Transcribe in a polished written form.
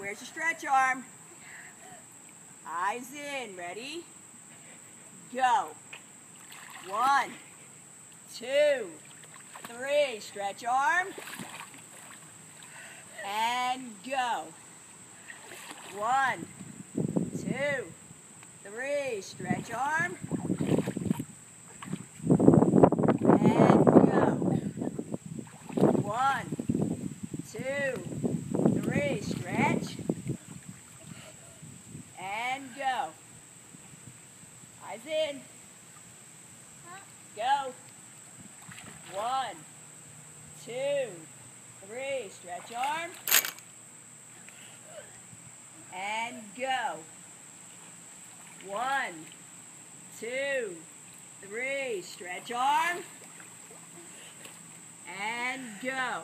Where's your stretch arm? Eyes in. Ready? Go. 1, 2, 3. Stretch arm. And go. 1, 2, 3. Stretch arm. And go. 1, 2, 3. Stretch. And go. Eyes in. Go. 1, 2, 3. Stretch arm. And go. 1, 2, 3. Stretch arm. And go.